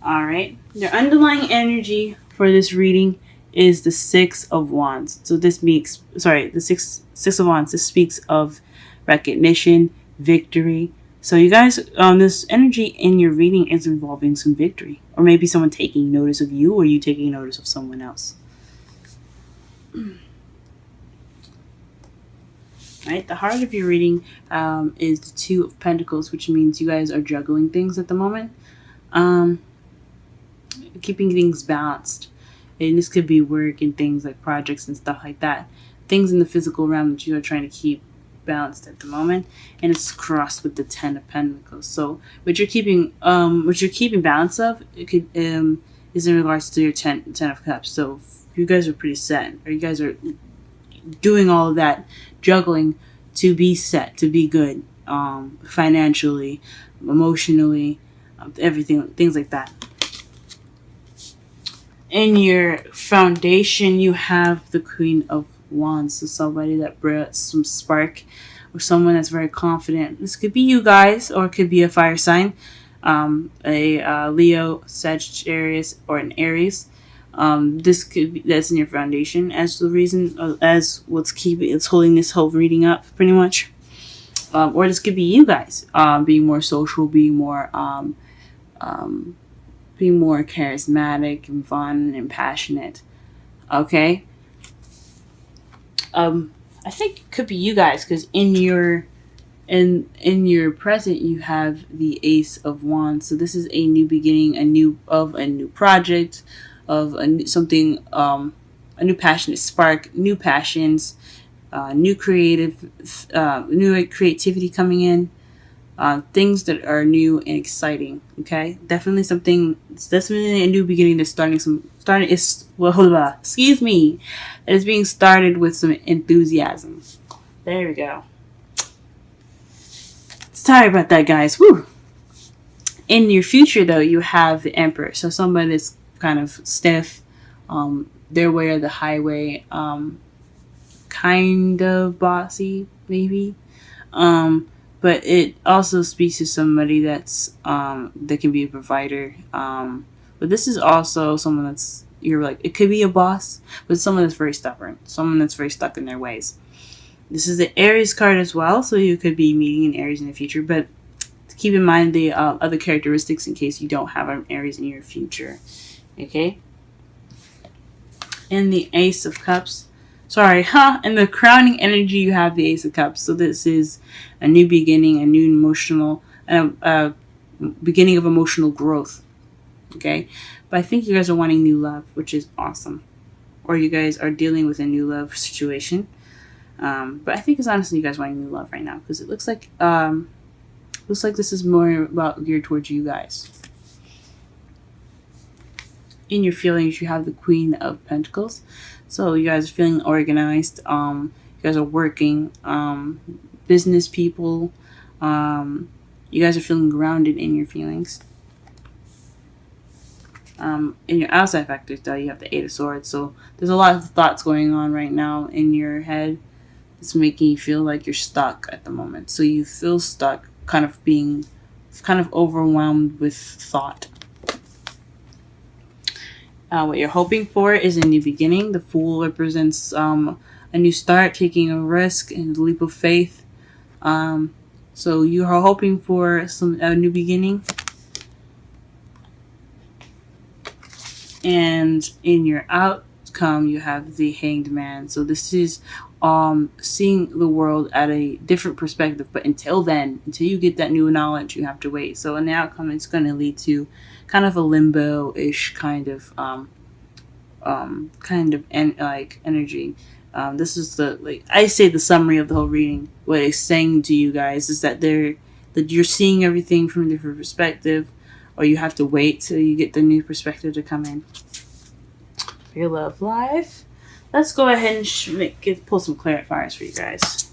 All right. Your underlying energy for this reading is the Six of Wands. So this makes, sorry, the Six of Wands. This speaks of recognition, victory. So you guys, this energy in your reading is involving some victory, or maybe someone taking notice of you, or you taking notice of someone else. Right, the heart of your reading is the Two of Pentacles, which means you guys are juggling things at the moment, keeping things balanced. And this could be work and things like projects and stuff like that. Things in the physical realm that you are trying to keep balanced at the moment, and it's crossed with the Ten of Pentacles. So what you're keeping balance of, it could is in regards to your ten of Cups. So you guys are pretty set, or you guys are doing all of that juggling to be set, to be good, financially, emotionally, everything, things like that. In your foundation, you have the Queen of Wands, so somebody that brought some spark, or someone that's very confident. This could be you guys, or it could be a fire sign, a Leo, Sagittarius, or an Aries. This could be, that's in your foundation as the reason, as it's holding this whole reading up, pretty much. Or this could be you guys, being more social, being more charismatic and fun and passionate. Okay. I think it could be you guys, because in your present you have the Ace of Wands. So this is a new beginning, a new project, of a new passionate spark, new passions, new creativity coming in, things that are new and exciting. Okay, definitely something. It's definitely a new beginning that's it is being started with some enthusiasm. There we go. Sorry about that, guys. Woo. In your future, though, you have the Emperor. So somebody that's kind of stiff, their way or the highway, kind of bossy, maybe. But it also speaks to somebody that's that can be a provider. But this is also someone that's, it could be a boss, but someone that's very stubborn, someone that's very stuck in their ways. This is the Aries card as well, so you could be meeting an Aries in the future. But keep in mind the other characteristics in case you don't have an Aries in your future. Okay. In the Ace of Cups. In the crowning energy, you have the Ace of Cups. So this is a new beginning, a new emotional, beginning of emotional growth. Okay, but I think you guys are wanting new love, which is awesome, or you guys are dealing with a new love situation. But I think it's honestly you guys wanting new love right now, because it looks like this is more about geared towards you guys. In your feelings, you have the Queen of Pentacles. So you guys are feeling organized. You guys are working. Business people. You guys are feeling grounded in your feelings. In your outside factors, though, you have the Eight of Swords. So there's a lot of thoughts going on right now in your head. It's making you feel like you're stuck at the moment. So you feel stuck, kind of overwhelmed with thought. What you're hoping for is a new beginning. The Fool represents a new start, taking a risk and a leap of faith. So you are hoping for a new beginning. And in your outcome, you have the Hanged Man. So this is seeing the world at a different perspective. But until you get that new knowledge, you have to wait. So in the outcome, it's going to lead to kind of a limbo-ish kind of energy. This is I say the summary of the whole reading. What it's saying to you guys is that you're seeing everything from a different perspective, or you have to wait till you get the new perspective to come in. For your love life, let's go ahead and pull some clarifiers for you guys.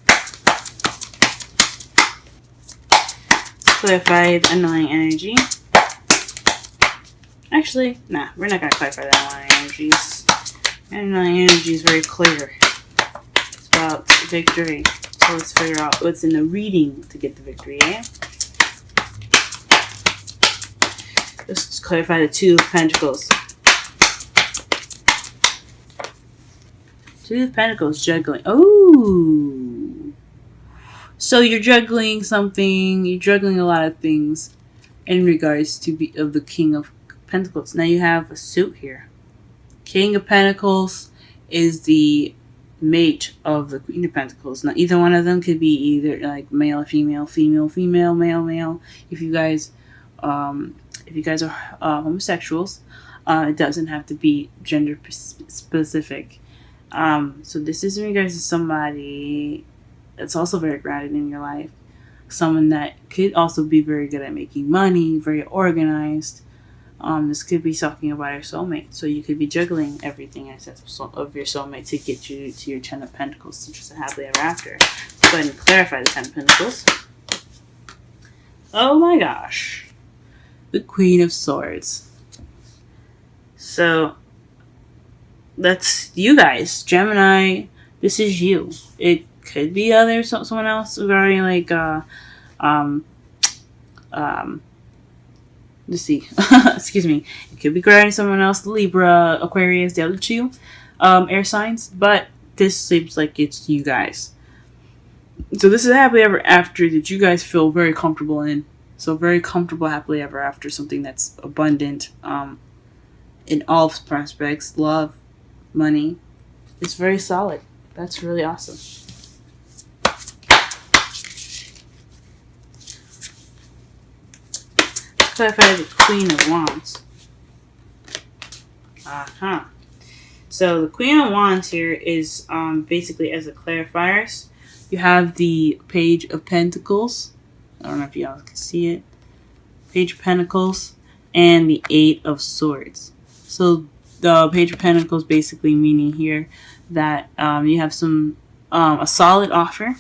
Clarify the underlying energy. Actually, nah, we're not going to clarify the underlying energies. The underlying energy is very clear. It's about victory. So let's figure out what's in the reading to get the victory, eh? Let's clarify the Two of Pentacles. Two of Pentacles, juggling. Oh! So you're juggling something, you're juggling a lot of things in regards to of the King of Pentacles. Now you have a suit here. King of Pentacles is the mate of the Queen of Pentacles. Now either one of them could be either like male, female, female, female, male, male. If you guys are homosexuals, it doesn't have to be gender specific. So this is in regards to somebody that's also very grounded in your life. Someone that could also be very good at making money, very organized. This could be talking about your soulmate. So you could be juggling everything I said of your soulmate to get you to your Ten of Pentacles, which is a happily ever after. Let's go ahead and clarify the Ten of Pentacles. Oh my gosh. The Queen of Swords. So that's you guys. Gemini, this is you. It could be someone else regarding like let's see. Excuse me. It could be regarding someone else, Libra, Aquarius, the other two air signs, but this seems like it's you guys. So this is a happily ever after that you guys feel very comfortable in. So very comfortable happily ever after, something that's abundant in all prospects, love, money. It's very solid. That's really awesome. Let's clarify the Queen of Wands. So the Queen of Wands here is basically, as a clarifier, you have the Page of Pentacles. I don't know if y'all can see it. Page of Pentacles and the Eight of Swords. So the Page of Pentacles basically meaning here that you have some a solid offer,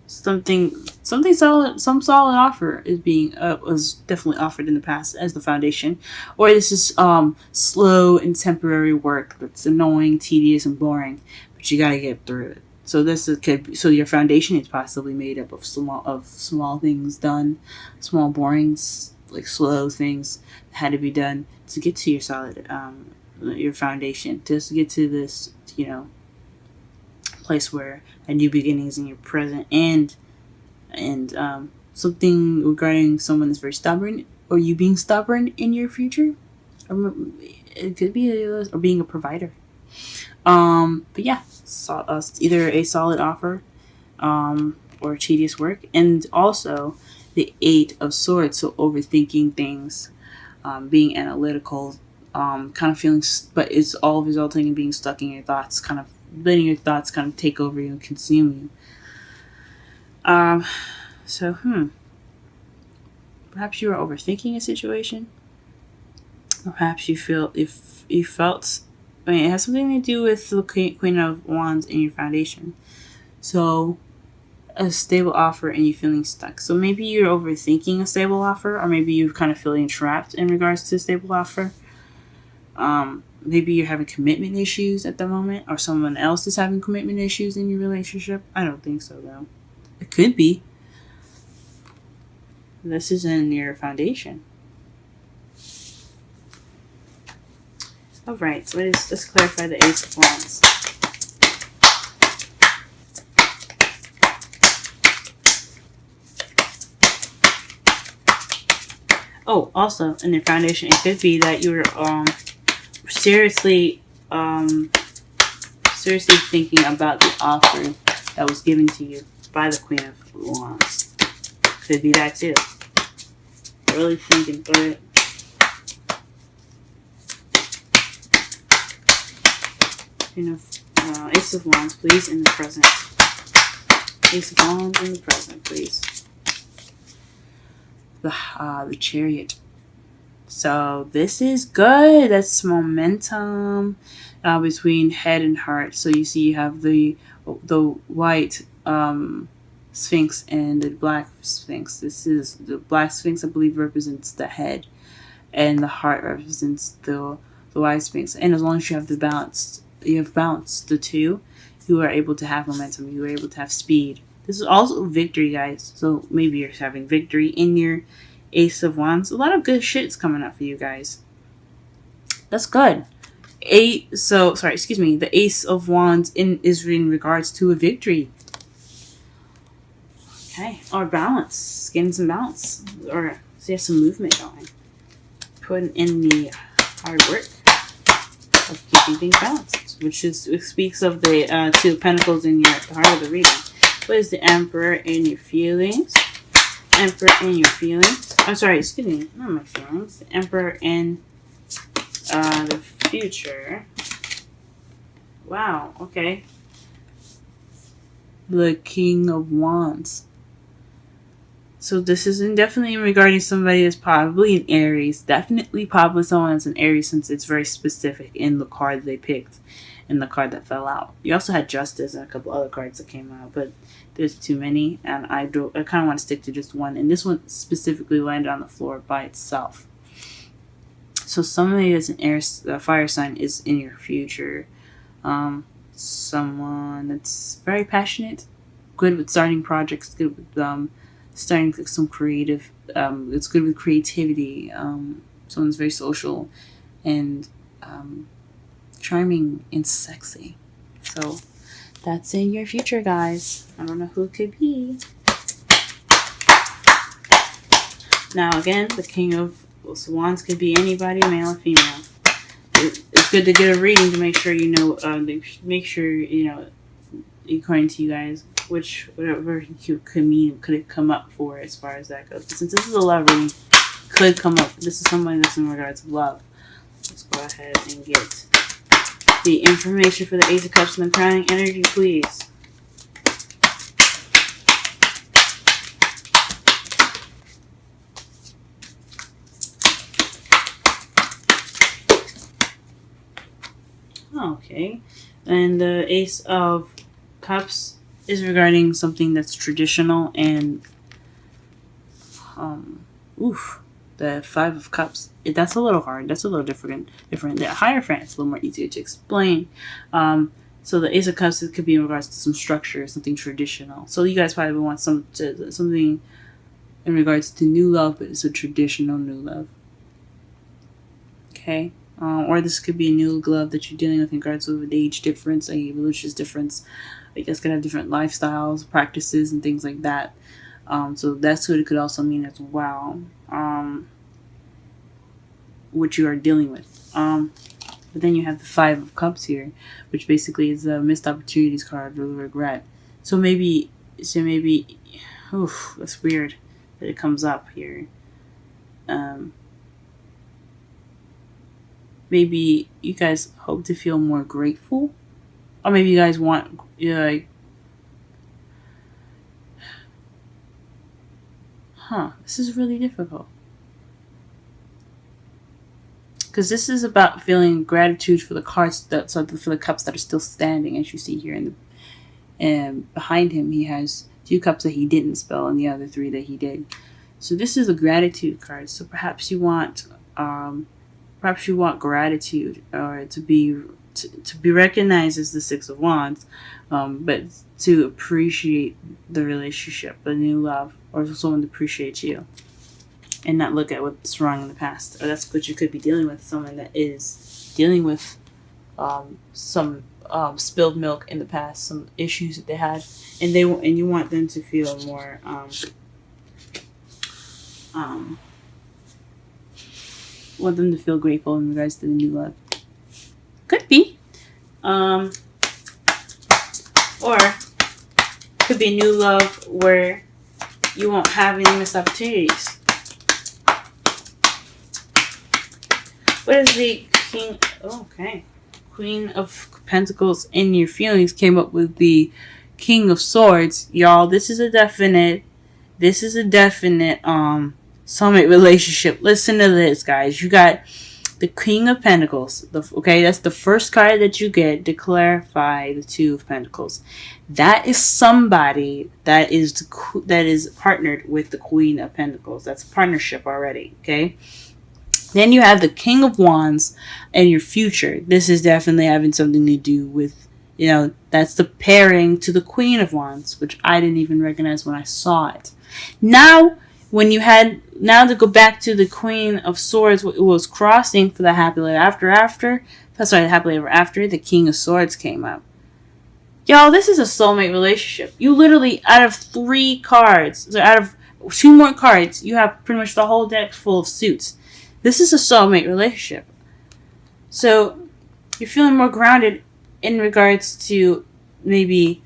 something solid, some solid offer is being was definitely offered in the past as the foundation, or this is slow and temporary work that's annoying, tedious, and boring, but you gotta get through it. So so your foundation is possibly made up of small things done, small boring, like slow things that had to be done to get to your solid your foundation, just to get to this place where a new beginning is in your present, and something regarding someone that's very stubborn, or you being stubborn in your future, or it could be or being a provider. But yeah, either a solid offer or tedious work, and also the Eight of Swords, so overthinking things, being analytical, kind of feeling, but it's all resulting in being stuck in your thoughts, kind of letting your thoughts kind of take over you and consume you. So perhaps you are overthinking a situation, or perhaps you felt. I mean, it has something to do with the Queen of Wands in your foundation. So a stable offer and you feeling stuck. So maybe you're overthinking a stable offer, or maybe you're kind of feeling trapped in regards to a stable offer. Maybe you're having commitment issues at the moment, or someone else is having commitment issues in your relationship. I don't think so, though. It could be. This is in your foundation. Alright, so let's clarify the Ace of Wands. Oh, also, in your foundation, it could be that you're seriously thinking about the offer that was given to you by the Queen of Wands. Could be that too. Really thinking through it. Ace of Wands, please, in the present. Ace of Wands in the present, please. The Chariot. So this is good. That's momentum between head and heart. So you see, you have the white Sphinx and the black Sphinx. This is the black Sphinx, I believe, represents the head, and the heart represents the white Sphinx. And as long as you have balanced the two, you are able to have momentum. You are able to have speed. This is also victory, guys. So maybe you're having victory in Ace of Wands. A lot of good shit's coming up for you guys. That's good. The Ace of Wands is in regards to a victory. Okay, or balance. Getting some balance. Or so you have some movement going. Putting in the hard work of keeping things balanced. Which speaks of the Two of Pentacles in the heart of the reading. What is the Emperor in your feelings? Emperor in your feelings. I'm sorry, excuse me. Not my feelings. The Emperor in the future. Wow, okay. The King of Wands. So this is definitely regarding somebody that's probably an Aries. Definitely probably someone that's an Aries, since it's very specific in the card they picked and the card that fell out. You also had Justice and a couple other cards that came out, but there's too many, and I kind of want to stick to just one. And this one specifically landed on the floor by itself. So somebody that's an air fire sign is in your future. Someone that's very passionate, good with starting projects, good with starting some creative. It's good with creativity. Someone's very social and charming and sexy. So that's in your future, guys. I don't know who it could be. Now again, the King of Wands could be anybody, male or female. It's good to get a reading to make sure you know. According to you guys, whatever you could it come up for as far as that goes. But since this is a love reading, could come up. This is somebody that's in regards to love. Let's go ahead and get the information for the Ace of Cups and the crowning energy, please. Okay, and the Ace of Cups is regarding something that's traditional, and the Five of Cups. That's a little hard. That's a little different. The Hierophant is a little more easier to explain. So the Ace of Cups, it could be in regards to some structure, something traditional. So you guys probably want something in regards to new love, but it's a traditional new love. Okay. Or this could be a new love that you're dealing with in regards to an age difference, a religious difference. I guess could have different lifestyles, practices, and things like that. So that's what it could also mean as well. What you are dealing with. But then you have the Five of Cups here, which basically is a missed opportunities card or regret. So maybe, that's weird that it comes up here. Maybe you guys hope to feel more grateful, or maybe you guys want, this is really difficult. Because this is about feeling gratitude for the cards for the cups that are still standing, as you see here and behind him he has 2 cups that he didn't spell and the other 3 that he did. So this is a gratitude card. So perhaps you want gratitude, or to be recognized as the Six of Wands, but to appreciate the relationship, the new love, or someone to appreciate you, and not look at what's wrong in the past. Or that's what you could be dealing with, someone that is dealing with some spilled milk in the past, some issues that they had, and you want them to feel more want them to feel grateful in regards to the new love. Could be. Or could be new love where you won't have any missed opportunities. What is the King? Okay. Queen of Pentacles in your feelings came up with the King of Swords. Y'all, this is a definite soulmate relationship. Listen to this, guys. You got the King of Pentacles. That's the first card that you get to clarify the Two of Pentacles. That is somebody that is partnered with the Queen of Pentacles. That's a partnership already. Okay. Then you have the King of Wands and your future. This is definitely having something to do with, that's the pairing to the Queen of Wands, which I didn't even recognize when I saw it. Now, when you had now to go back to the Queen of Swords, it was crossing for the happily ever after, the King of Swords came up. Y'all, this is a soulmate relationship. You literally, out of 3 cards, so out of 2 more cards, you have pretty much the whole deck full of suits. This is a soulmate relationship. So, you're feeling more grounded in regards to maybe,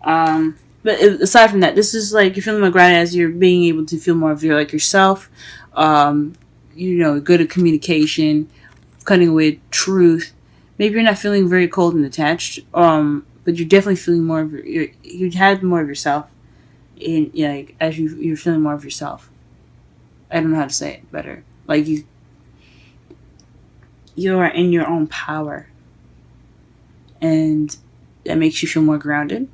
but aside from that, this is like you're feeling more grounded as you're being able to feel more of your, like, yourself, good at communication, cutting away truth. Maybe you're not feeling very cold and attached, but you're definitely feeling more of you had more of yourself in, like, as you're feeling more of yourself. I don't know how to say it better. Like, you are in your own power, and that makes you feel more grounded.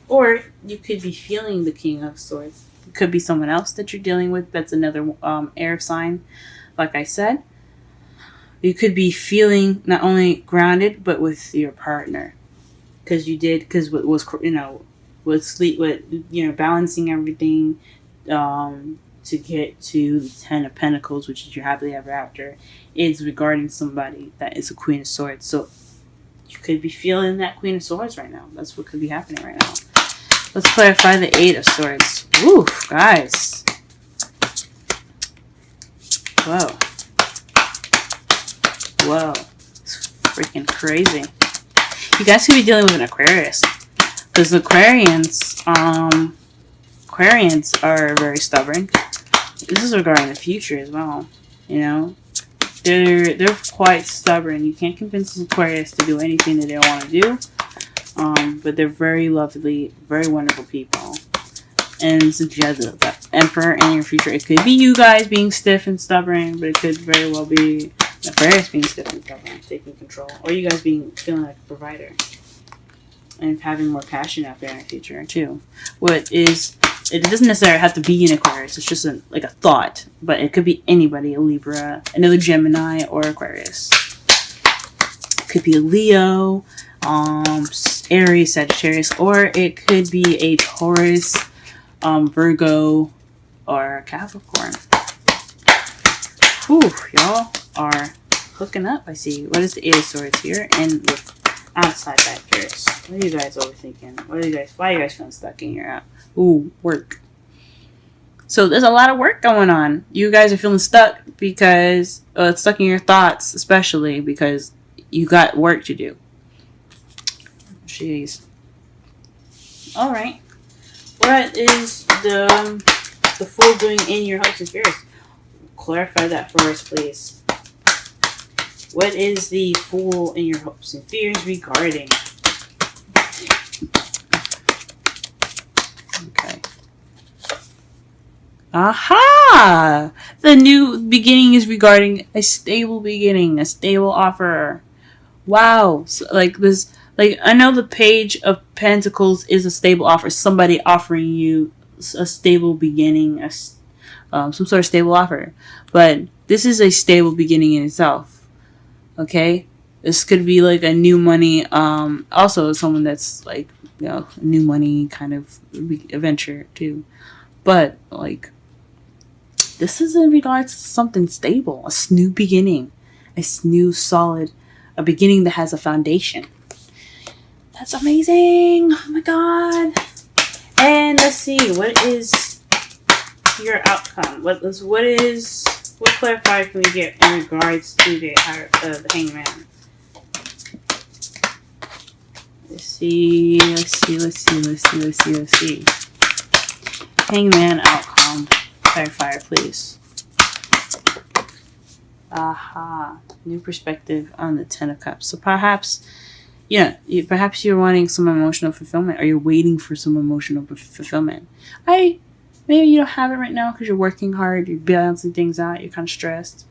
Or you could be feeling the King of Swords. It could be someone else that you're dealing with. That's another air sign, like I said. You could be feeling not only grounded, but with your partner. Because balancing everything to get to the 10 of Pentacles, which is your happily ever after, is regarding somebody that is a Queen of Swords. So you could be feeling that Queen of Swords right now. That's what could be happening right now. Let's clarify the 8 of Swords. Woo, guys. Whoa. It's freaking crazy. You guys could be dealing with an Aquarius. Because Aquarians are very stubborn. This is regarding the future as well. You know? They're quite stubborn. You can't convince an Aquarius to do anything that they want to do. But they're very lovely, very wonderful people. And since you have the Emperor in your future, it could be you guys being stiff and stubborn, but it could very well be Aquarius being stiff and stubborn, taking control, or you guys feeling like a provider and having more passion out there in the future too. It doesn't necessarily have to be an Aquarius. It's just a thought, but it could be anybody: a Libra, another Gemini, or Aquarius. It could be a Leo, Aries, Sagittarius, or it could be a Taurus, Virgo, or Capricorn. Whew, y'all are hooking up, I see. What is the 8 of Swords here? And with outside factors. What are you guys overthinking? Why are you guys feeling stuck in your work? So there's a lot of work going on. You guys are feeling stuck because it's stuck in your thoughts, especially because you got work to do. Jeez. All right. What is the Fool doing in your hopes and fears? Clarify that for us, please. What is the Fool in your hopes and fears regarding? Okay. Aha! The new beginning is regarding a stable beginning, a stable offer. Wow. So, I know the Page of Pentacles is a stable offer. Somebody offering you a stable beginning, some sort of stable offer. But this is a stable beginning in itself. Okay? This could be like a new money, also someone that's new money kind of adventure too. But this is in regards to something stable, a new beginning, a new solid, a beginning that has a foundation. That's amazing. Oh my God. And let's see, what is your outcome? What clarifier can we get in regards to the Hangman? Let's see. Hangman outcome. Clarifier, please. Aha. New perspective on the 10 of Cups. So perhaps you're wanting some emotional fulfillment, or you're waiting for some emotional fulfillment. Maybe you don't have it right now because you're working hard, you're balancing things out, you're kind of stressed.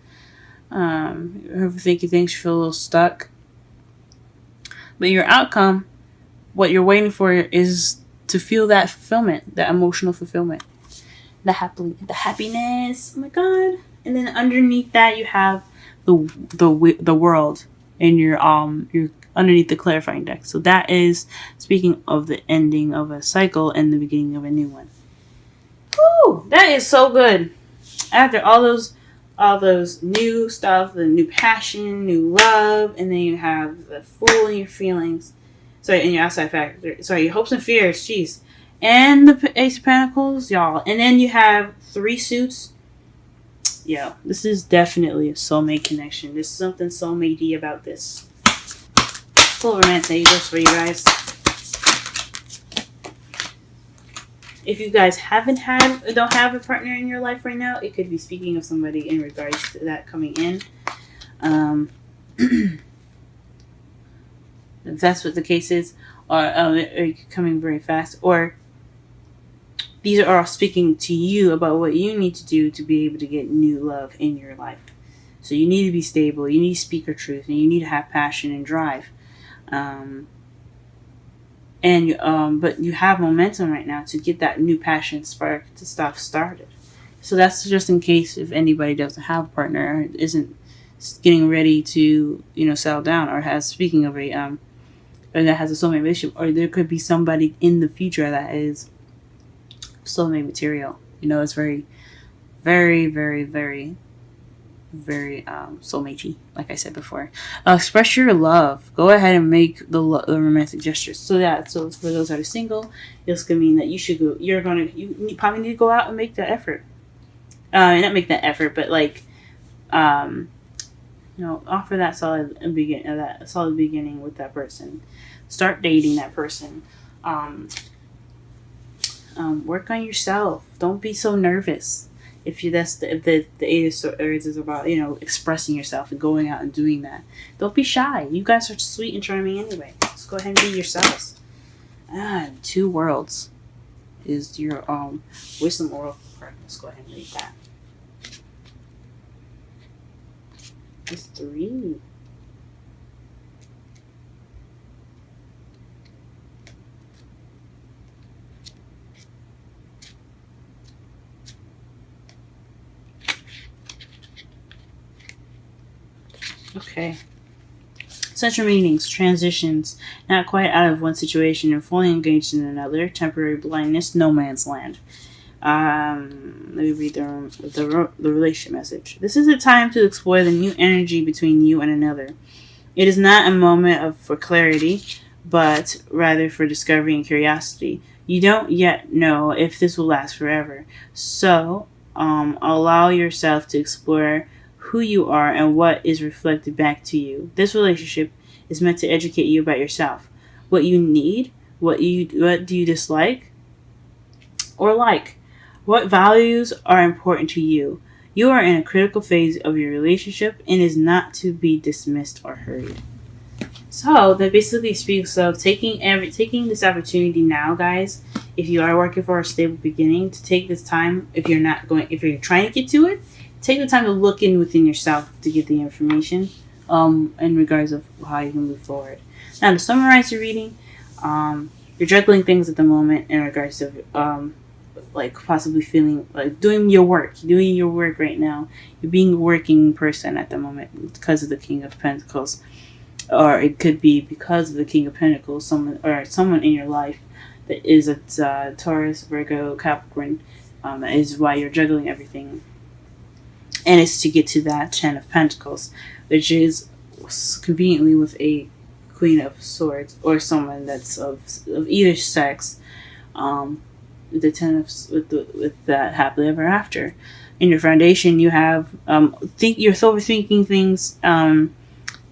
You're overthinking things, you feel a little stuck. But your outcome, what you're waiting for, is to feel that fulfillment, that emotional fulfillment, the happiness. Oh my God! And then underneath that, you have the world, and you're underneath the clarifying deck. So that is speaking of the ending of a cycle and the beginning of a new one. Woo! That is so good. After all those new stuff, the new passion, new love, and then you have the fool in your feelings. Sorry, in your outside factor. Sorry, your hopes and fears. Jeez. And the Ace of Pentacles, y'all. And then you have 3 suits. Yo, this is definitely a soulmate connection. There's something soulmate-y about this. Full romance angels for you guys. If you guys don't have a partner in your life right now, it could be speaking of somebody in regards to that coming in. If that's what the case is, or coming very fast, or these are all speaking to you about what you need to do to be able to get new love in your life. So you need to be stable, you need to speak your truth, and you need to have passion and drive. But you have momentum right now to get that new passion spark to stuff started. So that's just in case if anybody doesn't have a partner, or isn't getting ready to settle down, or has speaking of or that has a soulmate relationship, or there could be somebody in the future that is soulmate material. It's very, very, very, very, very soulmate-y, like I said before. Express your love. Go ahead and make the romantic gestures. So for those that are single, this could mean that you probably need to go out and make that effort. Not make that effort, but offer that solid beginning with that person. Start dating that person. Work on yourself. Don't be so nervous. If the Eight of Swords is about expressing yourself and going out and doing that, don't be shy. You guys are sweet and charming anyway. Just go ahead and be yourselves. 2 Worlds is your wisdom oracle card. Let's go ahead and read that. It's 3. Okay. Central meanings, transitions, not quite out of one situation and fully engaged in another, temporary blindness, no man's land. Let me read the relationship message. This is a time to explore the new energy between you and another. It is not a moment for clarity, but rather for discovery and curiosity. You don't yet know if this will last forever. So, allow yourself to explore who you are and what is reflected back to you. This relationship is meant to educate you about yourself, what you need, what do you dislike or like, what values are important to you. You are in a critical phase of your relationship and is not to be dismissed or hurried. So that basically speaks of taking this opportunity now, guys. If you are working for a stable beginning, to take this time. If you're trying to get to it, take the time to look within yourself to get the information in regards of how you can move forward. Now, to summarize your reading, you're juggling things at the moment in regards to possibly feeling like doing your work right now. You're being a working person at the moment because of the King of Pentacles, or it could be because of the King of Pentacles, someone in your life that is a Taurus, Virgo, Capricorn. That is why you're juggling everything. And it's to get to that 10 of Pentacles, which is conveniently with a Queen of Swords, or someone that's of either sex. The 10 with that happily ever after. In your foundation, you have you're overthinking things.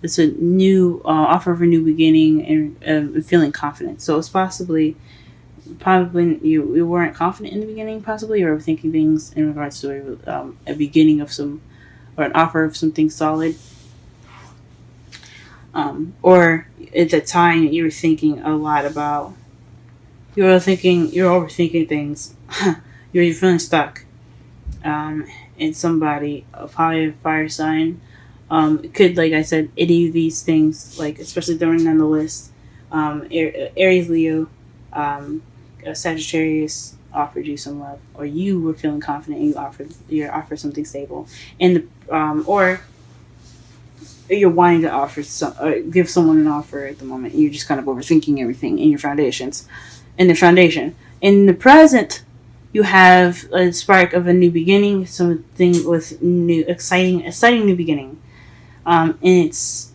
It's a new offer of a new beginning and feeling confident. So it's probably you weren't confident in the beginning, possibly, or overthinking things in regards to a beginning of some, or an offer of something solid. Or at the time you were thinking a lot about, you're overthinking things. You're feeling stuck. And somebody, probably a fire sign, could, like I said, any of these things, like especially throwing on the list, Aries, Leo, Sagittarius offered you some love, or you were feeling confident and you offered something stable, and or you're wanting to give someone an offer at the moment, and you're just kind of overthinking everything in your foundation. In the present, You have a spark of a new beginning, something with new, exciting new beginning. And it's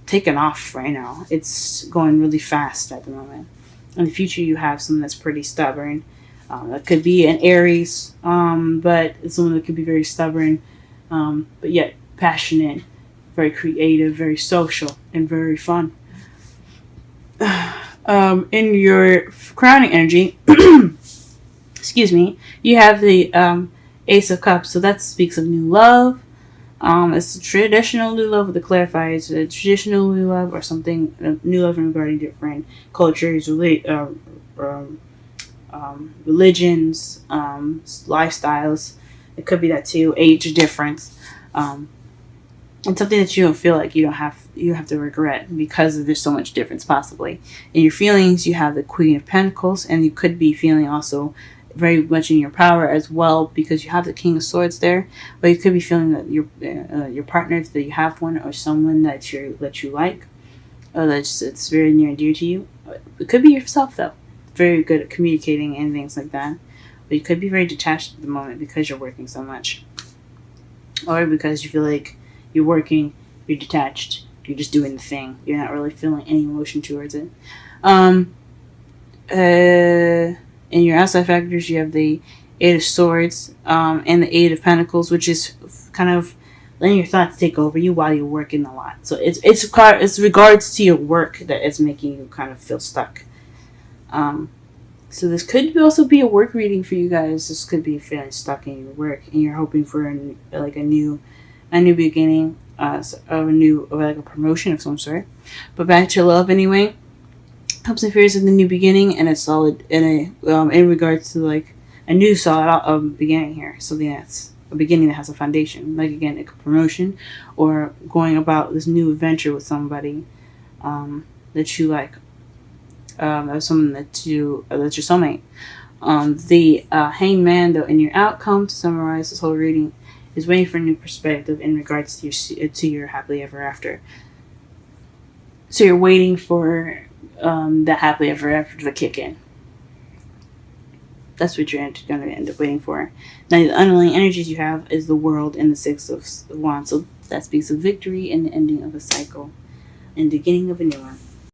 taken off right now. It's going really fast at the moment. In the future, you have someone that's pretty stubborn. That could be an Aries, but it's someone that could be very stubborn, but yet passionate, very creative, very social, and very fun. In your crowning energy, excuse me, you have the Ace of Cups. So that speaks of new love. It's a traditional new love with the clarifier. It's a traditional new love or something, new love regarding different cultures, religions, lifestyles. It could be that too, age difference. And something that you don't feel like you have to regret because there's so much difference possibly. In your feelings, you have the Queen of Pentacles, and you could be feeling also very much in your power as well because you have the King of Swords there. But you could be feeling that your partner, that you have one, or someone that you like, it's very near and dear to you. It could be yourself though. Very good at communicating and things like that. But you could be very detached at the moment because you're working so much, or because you feel like you're working, you're detached, you're just doing the thing. You're not really feeling any emotion towards it. In your outside factors, you have the Eight of Swords and the Eight of Pentacles, which is kind of letting your thoughts take over you while you're working a lot. So it's regards to your work that is making you kind of feel stuck. So this could also be a work reading for you guys. This could be feeling stuck in your work, and you're hoping for a new beginning, like a promotion of some sort. But back to love anyway. Hopes and fears of the new beginning, and a solid in regards to like a new solid beginning here. Something that's a beginning that has a foundation, like again, like a promotion or going about this new adventure with somebody that you like, or someone that's your soulmate. The Hangman, though, in your outcome, to summarize this whole reading, is waiting for a new perspective in regards to your happily ever after. So you're waiting for that happily ever after to kick in. That's what you're going to end up waiting for. Now, the underlying energies you have is the World and the Six of Wands. So that speaks of victory and the ending of a cycle and the beginning of a new one.